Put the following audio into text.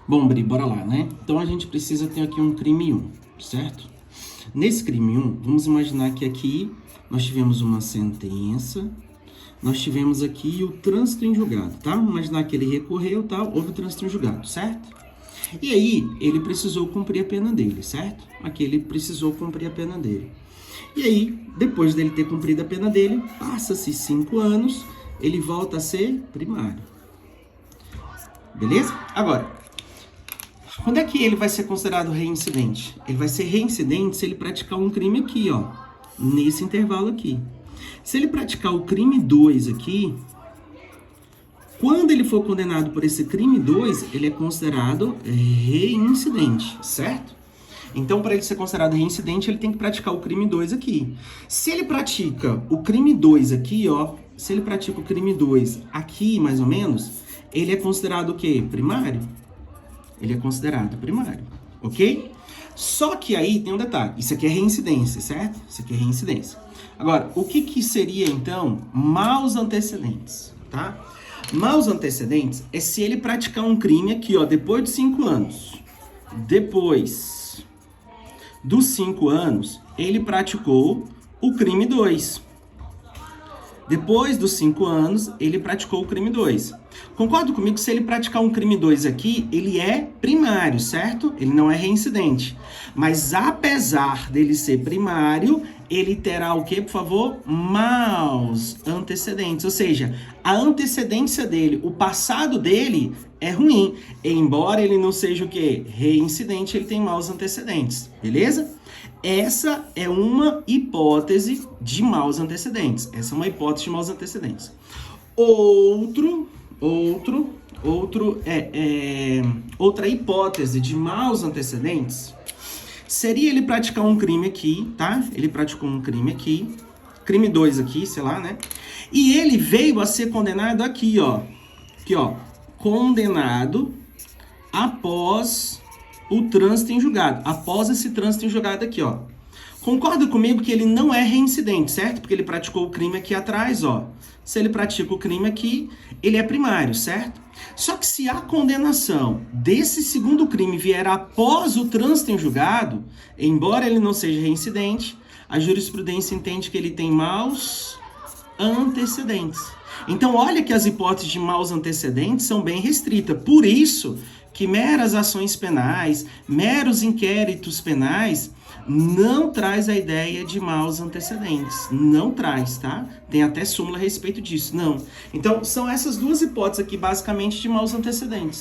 Bom, Bri, bora lá, né? Então a gente precisa ter aqui um crime 1, certo? Nesse crime 1, vamos imaginar que aqui nós tivemos uma sentença, nós tivemos aqui o trânsito em julgado, tá? Vamos imaginar que ele recorreu, tá? Houve o trânsito em julgado, certo? E aí, ele precisou cumprir a pena dele, certo? Aqui ele precisou cumprir a pena dele. E aí, depois dele ter cumprido a pena dele, passa-se 5 anos, ele volta a ser primário. Beleza? Agora, quando é que ele vai ser considerado reincidente? Ele vai ser reincidente se ele praticar um crime aqui, ó, nesse intervalo aqui. Se ele praticar o crime 2 aqui, quando ele for condenado por esse crime 2, ele é considerado reincidente, certo? Então, para ele ser considerado reincidente, ele tem que praticar o crime 2 aqui. Se ele pratica o crime 2 aqui, ó, se ele pratica o crime 2 aqui, mais ou menos, ele é considerado o quê? Primário? Ele é considerado primário, ok? Só que aí tem um detalhe, isso aqui é reincidência, certo? Isso aqui é reincidência. Agora, o que seria, então, maus antecedentes, tá? Maus antecedentes é se ele praticar um crime aqui, ó, depois de 5 anos. Depois dos 5 anos, ele praticou o crime 2. Depois dos 5 anos, ele praticou o crime 2. Concorda comigo que se ele praticar um crime 2 aqui, ele é primário, certo? Ele não é reincidente. Mas apesar dele ser primário, ele terá o quê, por favor? Maus antecedentes. Ou seja, a antecedência dele, o passado dele é ruim. Embora ele não seja o quê? Reincidente, ele tem maus antecedentes. Beleza? Essa é uma hipótese de maus antecedentes. Essa é uma hipótese de maus antecedentes. Outra hipótese de maus antecedentes seria ele praticar um crime aqui, tá? Ele praticou um crime aqui, crime 2 aqui, sei lá, né? E ele veio a ser condenado aqui, ó. Aqui, ó. Condenado após o trânsito em julgado. Após esse trânsito em julgado aqui, ó. Concorda comigo que ele não é reincidente, certo? Porque ele praticou o crime aqui atrás, ó. Se ele pratica o crime aqui, ele é primário, certo? Só que se a condenação desse segundo crime vier após o trânsito em julgado, embora ele não seja reincidente, a jurisprudência entende que ele tem maus antecedentes. Então, olha que as hipóteses de maus antecedentes são bem restritas. Por isso que meras ações penais, meros inquéritos penais, não traz a ideia de maus antecedentes. Não traz, tá? Tem até súmula a respeito disso. Não. Então, são essas duas hipóteses aqui, basicamente, de maus antecedentes.